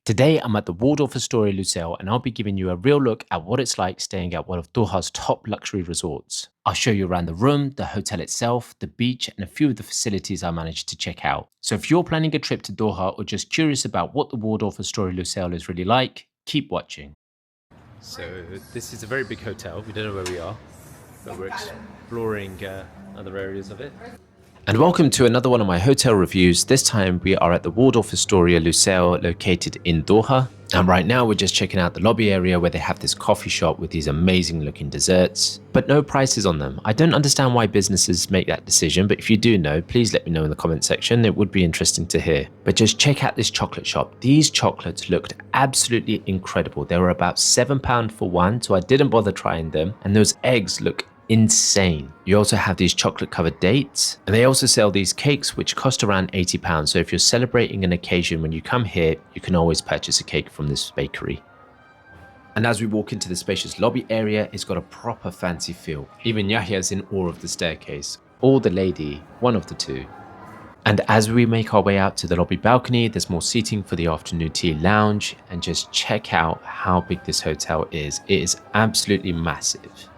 Today, I'm at the Waldorf Astoria Lusail and I'll be giving you a real look at what it's like staying at one of Doha's top luxury resorts. I'll show you around the room, the hotel itself, the beach, and a few of the facilities I managed to check out. So if you're planning a trip to Doha or just curious about what the Waldorf Astoria Lusail is really like, keep watching. So this is a very big hotel. We don't know where we are, but we're exploring other areas of it. And welcome to another one of my hotel reviews. This time we are at the Waldorf Astoria Lusail located in Doha. And right now we're just checking out the lobby area where they have this coffee shop with these amazing looking desserts, but no prices on them. I don't understand why businesses make that decision, but if you do know, please let me know in the comment section. It would be interesting to hear. But just check out this chocolate shop. These chocolates looked absolutely incredible. They were about £7 for one, so I didn't bother trying them. And those eggs look insane. You also have these chocolate covered dates, and they also sell these cakes which cost around £80. So if you're celebrating an occasion when you come here, you can always purchase a cake from this bakery. And as we walk into the spacious lobby area, it's got a proper fancy feel. Even Yahya's in awe of the staircase, or the lady, one of the two. And as we make our way out to the lobby balcony, there's more seating for the afternoon tea lounge, and just check out how big this hotel is. It is absolutely massive.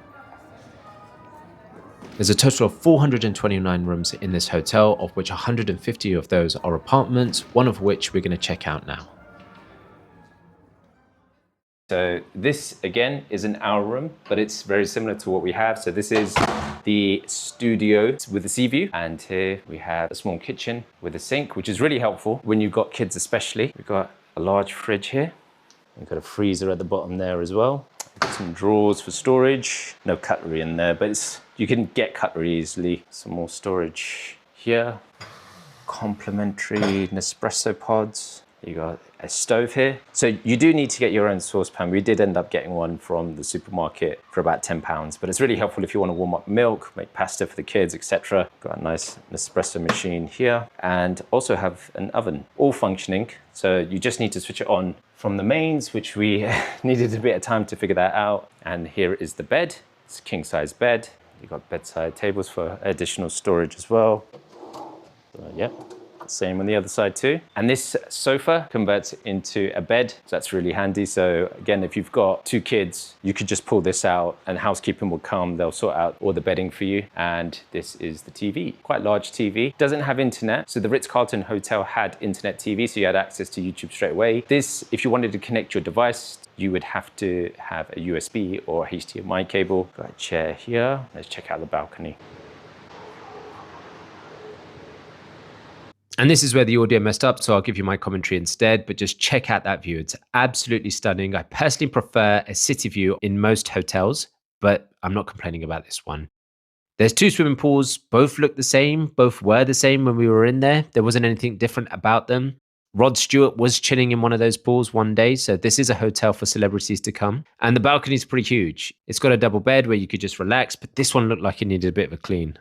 There's a total of 429 rooms in this hotel, of which 150 of those are apartments, one of which we're going to check out now. So this again isn't our room, but it's very similar to what we have. So this is the studio with the sea view, and here we have a small kitchen with a sink, which is really helpful when you've got kids especially. We've got a large fridge here. We've got a freezer at the bottom there as well. Got some drawers for storage. No cutlery in there, but you can get cutlery easily. Some more storage here. Complimentary Nespresso pods. You got a stove here. So you do need to get your own saucepan. We did end up getting one from the supermarket for about £10, but it's really helpful if you want to warm up milk, make pasta for the kids, etc. Got a nice Nespresso machine here, and also have an oven, all functioning. So you just need to switch it on from the mains, which we needed a bit of time to figure that out. And here is the bed. It's a king size bed. You've got bedside tables for additional storage as well. Yep. Same on the other side too. And this sofa converts into a bed, so that's really handy. So again, if you've got two kids, you could just pull this out and housekeeping will come. They'll sort out all the bedding for you. And this is the TV, quite large TV. Doesn't have internet. So the Ritz-Carlton Hotel had internet TV, so you had access to YouTube straight away. This, if you wanted to connect your device, you would have to have a USB or HDMI cable. Got a chair here. Let's check out the balcony. And this is where the audio messed up, so I'll give you my commentary instead, but just check out that view. It's absolutely stunning. I personally prefer a city view in most hotels, but I'm not complaining about this one. There's two swimming pools, both look the same, both were the same when we were in there. There wasn't anything different about them. Rod Stewart was chilling in one of those pools one day, so this is a hotel for celebrities to come. And the balcony is pretty huge. It's got a double bed where you could just relax, but this one looked like it needed a bit of a clean.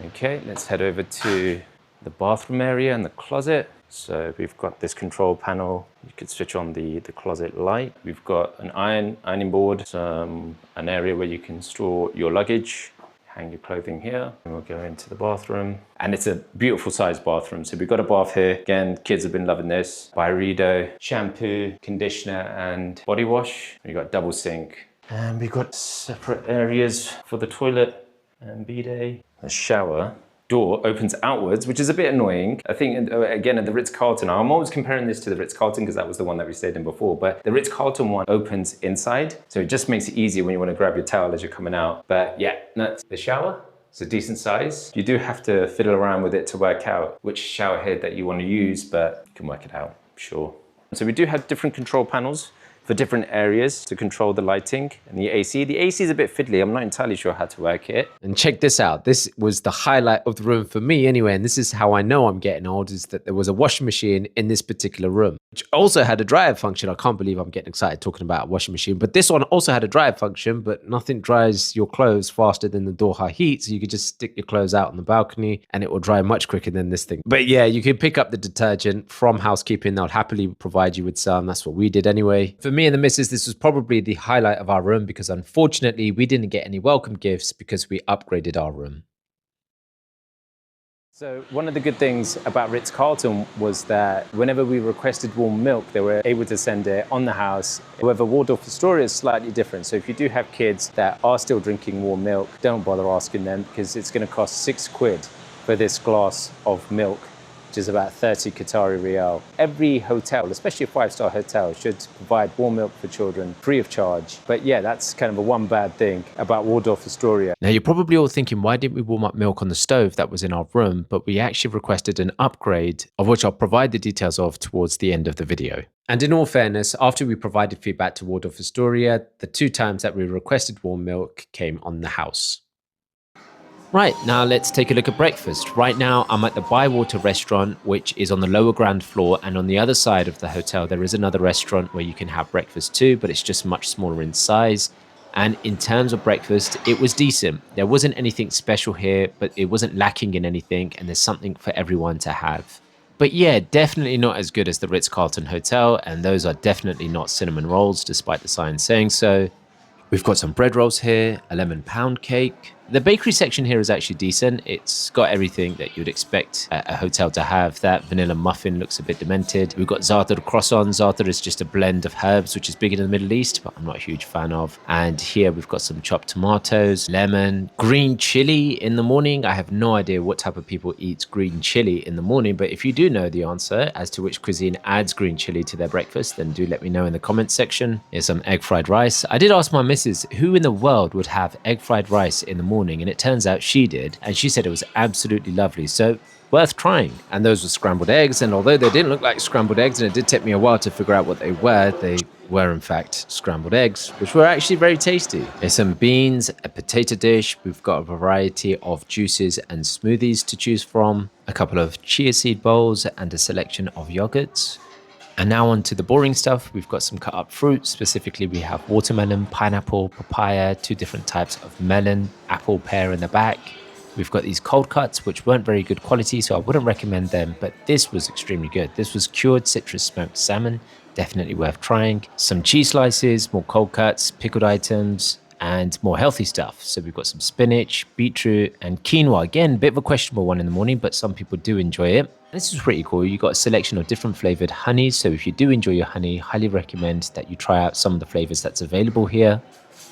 Okay, let's head over to the bathroom area and the closet. So we've got this control panel. You could switch on the closet light. We've got an ironing board, an area where you can store your luggage, hang your clothing here. And we'll go into the bathroom. And it's a beautiful sized bathroom. So we've got a bath here. Again, kids have been loving this. Byredo, shampoo, conditioner, and body wash. We've got double sink. And we've got separate areas for the toilet and bidet. The shower door opens outwards, which is a bit annoying. I think, again, at the Ritz-Carlton, I'm always comparing this to the Ritz-Carlton because that was the one that we stayed in before, but the Ritz-Carlton one opens inside, so it just makes it easier when you want to grab your towel as you're coming out. But yeah, that's the shower. It's a decent size. You do have to fiddle around with it to work out which shower head that you want to use, but you can work it out, sure. So we do have different control panels for different areas to control the lighting and the AC. The AC is a bit fiddly. I'm not entirely sure how to work it. And check this out. This was the highlight of the room for me anyway. And this is how I know I'm getting old, is that there was a washing machine in this particular room, which also had a dryer function. I can't believe I'm getting excited talking about a washing machine, but this one also had a dryer function, but nothing dries your clothes faster than the Doha heat. So you could just stick your clothes out on the balcony and it will dry much quicker than this thing. But yeah, you can pick up the detergent from housekeeping. They'll happily provide you with some. That's what we did anyway. For me and the missus, this was probably the highlight of our room because unfortunately we didn't get any welcome gifts because we upgraded our room. So one of the good things about Ritz-Carlton was that whenever we requested warm milk, they were able to send it on the house. However, Waldorf Astoria is slightly different. So if you do have kids that are still drinking warm milk, don't bother asking them, because it's going to cost £6 for this glass of milk, which is about 30 Qatari Riyal. Every hotel, especially a 5-star hotel, should provide warm milk for children free of charge. But yeah, that's kind of a one bad thing about Waldorf Astoria. Now, you're probably all thinking, why didn't we warm up milk on the stove that was in our room? But we actually requested an upgrade, of which I'll provide the details of towards the end of the video. And in all fairness, after we provided feedback to Waldorf Astoria, the 2 times that we requested warm milk came on the house. Right, now let's take a look at breakfast. Right now, I'm at the Bywater restaurant, which is on the lower ground floor. And on the other side of the hotel, there is another restaurant where you can have breakfast too, but it's just much smaller in size. And in terms of breakfast, it was decent. There wasn't anything special here, but it wasn't lacking in anything. And there's something for everyone to have. But yeah, definitely not as good as the Ritz-Carlton Hotel. And those are definitely not cinnamon rolls, despite the sign saying so. We've got some bread rolls here, a lemon pound cake. The bakery section here is actually decent. It's got everything that you'd expect a hotel to have. That vanilla muffin looks a bit demented. We've got za'atar croissant. Za'atar is just a blend of herbs, which is big in the Middle East, but I'm not a huge fan of. And here we've got some chopped tomatoes, lemon, green chili in the morning. I have no idea what type of people eat green chili in the morning, but if you do know the answer as to which cuisine adds green chili to their breakfast, then do let me know in the comments section. Here's some egg fried rice. I did ask my missus, who in the world would have egg fried rice in the morning? And it turns out she did, and she said it was absolutely lovely, so worth trying. And those were scrambled eggs, and although they didn't look like scrambled eggs, and it did take me a while to figure out what they were in fact scrambled eggs, which were actually very tasty. There's some beans, a potato dish. We've got a variety of juices and smoothies to choose from, a couple of chia seed bowls, and a selection of yogurts. And now on to the boring stuff. We've got some cut up fruit. Specifically, we have watermelon, pineapple, papaya, 2 different types of melon, apple, pear in the back. We've got these cold cuts, which weren't very good quality, so I wouldn't recommend them, but this was extremely good. This was cured citrus smoked salmon, definitely worth trying. Some cheese slices, more cold cuts, pickled items, and more healthy stuff. So we've got some spinach, beetroot, and quinoa. Again, a bit of a questionable one in the morning, but some people do enjoy it. This is pretty cool. You've got a selection of different flavored honeys. So if you do enjoy your honey, highly recommend that you try out some of the flavors that's available here.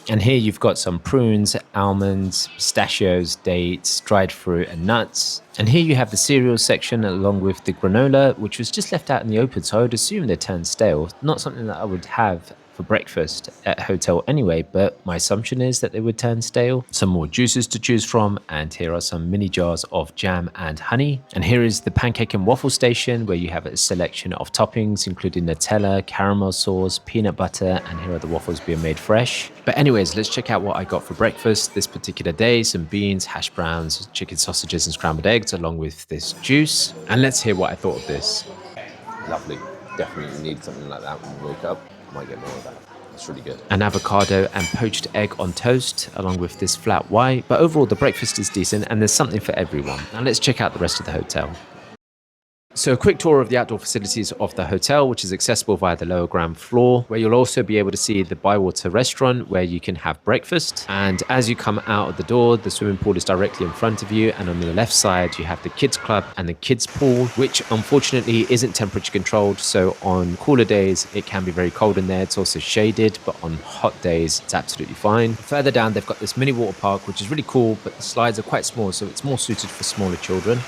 And here you've got some prunes, almonds, pistachios, dates, dried fruit, and nuts. And here you have the cereal section along with the granola, which was just left out in the open. So I would assume they turned stale. Not something that I would have for breakfast at a hotel anyway, but my assumption is that they would turn stale. Some more juices to choose from, and here are some mini jars of jam and honey. And here is the pancake and waffle station, where you have a selection of toppings including Nutella, caramel sauce, peanut butter, and here are the waffles being made fresh. But anyways, let's check out what I got for breakfast this particular day. Some beans, hash browns, chicken sausages, and scrambled eggs along with this juice. And let's hear what I thought of this. Lovely. Definitely need something like that when we wake up. I might get more of that. It's really good. An avocado and poached egg on toast along with this flat white. But overall, the breakfast is decent and there's something for everyone. Now let's check out the rest of the hotel. So a quick tour of the outdoor facilities of the hotel, which is accessible via the lower ground floor, where you'll also be able to see the Bywater restaurant where you can have breakfast. And as you come out of the door, the swimming pool is directly in front of you. And on the left side, you have the kids club and the kids pool, which unfortunately isn't temperature controlled. So on cooler days, it can be very cold in there. It's also shaded, but on hot days, it's absolutely fine. Further down, they've got this mini water park, which is really cool, but the slides are quite small, so it's more suited for smaller children.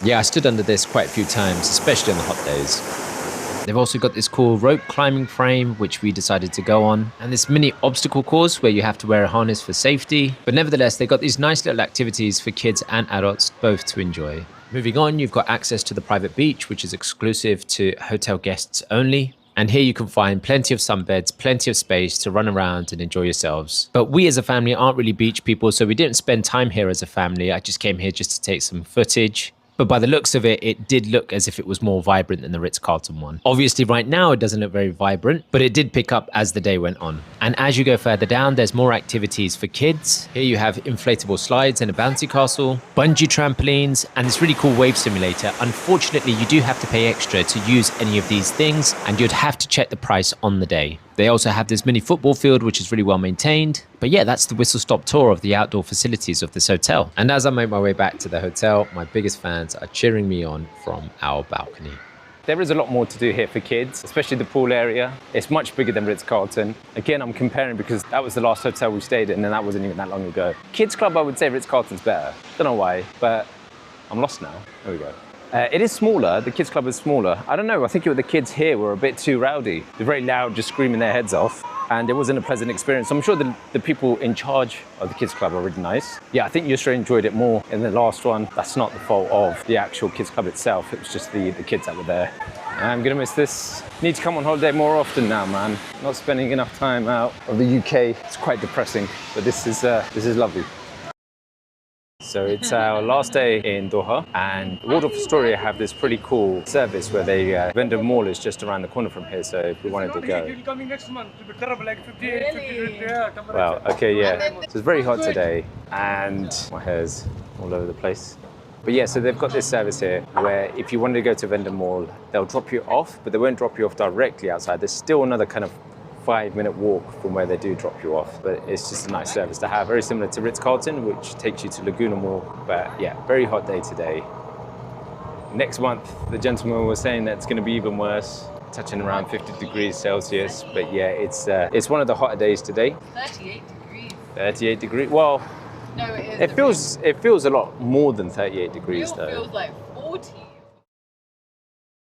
Yeah, I stood under this quite a few times, especially on the hot days. They've also got this cool rope climbing frame, which we decided to go on, and this mini obstacle course where you have to wear a harness for safety. But nevertheless, they've got these nice little activities for kids and adults both to enjoy. Moving on, you've got access to the private beach, which is exclusive to hotel guests only. And here you can find plenty of sunbeds, plenty of space to run around and enjoy yourselves. But we as a family aren't really beach people, so we didn't spend time here as a family. I just came here just to take some footage. But by the looks of it, it did look as if it was more vibrant than the Ritz-Carlton one. Obviously, right now, it doesn't look very vibrant, but it did pick up as the day went on. And as you go further down, there's more activities for kids. Here you have inflatable slides and a bouncy castle, bungee trampolines, and this really cool wave simulator. Unfortunately, you do have to pay extra to use any of these things, and you'd have to check the price on the day. They also have this mini football field, which is really well maintained. But yeah, that's the whistle stop tour of the outdoor facilities of this hotel. And as I make my way back to the hotel, my biggest fans are cheering me on from our balcony. There is a lot more to do here for kids, especially the pool area. It's much bigger than Ritz-Carlton. Again, I'm comparing because that was the last hotel we stayed in and that wasn't even that long ago. Kids Club, I would say Ritz-Carlton's better. Don't know why, but I'm lost now. There we go. It is smaller, the Kids Club is smaller. I don't know, I think the kids here were a bit too rowdy. They're very loud, just screaming their heads off. And it wasn't a pleasant experience. I'm sure the people in charge of the Kids Club are really nice. Yeah, I think Yusra enjoyed it more in the last one. That's not the fault of the actual Kids Club itself. It was just the kids that were there. I'm gonna miss this. Need to come on holiday more often now, man. Not spending enough time out of the UK. It's quite depressing, but this is lovely. So it's our last day in Doha, and Waldorf Astoria have this pretty cool service where Vendor Mall is just around the corner from here, so if we wanted to go. You'll coming next month. It'll be terrible, like 50, yeah. Wow, okay, yeah. So it's very hot today, and my hair's all over the place. But yeah, so they've got this service here where if you wanted to go to Vendor Mall, they'll drop you off, but they won't drop you off directly outside. There's still another kind of 5-minute walk from where they do drop you off, but it's just a nice service to have, very similar to Ritz-Carlton, which takes you to Laguna Mall. But yeah, very hot day today. Next month, the gentleman was saying that it's going to be even worse, touching around 50 degrees Celsius. But yeah, it's one of the hotter days today. 38 degrees. 38 degrees. Well, No, it is. it feels a lot more than 38 degrees It though. feels like 40.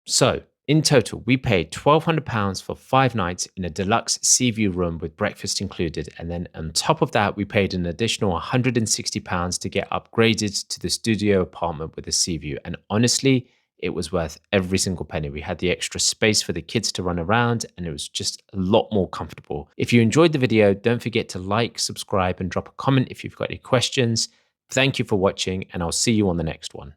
So, in total, we paid £1,200 for 5 nights in a deluxe sea view room with breakfast included. And then on top of that, we paid an additional £160 to get upgraded to the studio apartment with a sea view. And honestly, it was worth every single penny. We had the extra space for the kids to run around, and it was just a lot more comfortable. If you enjoyed the video, don't forget to like, subscribe, and drop a comment if you've got any questions. Thank you for watching, and I'll see you on the next one.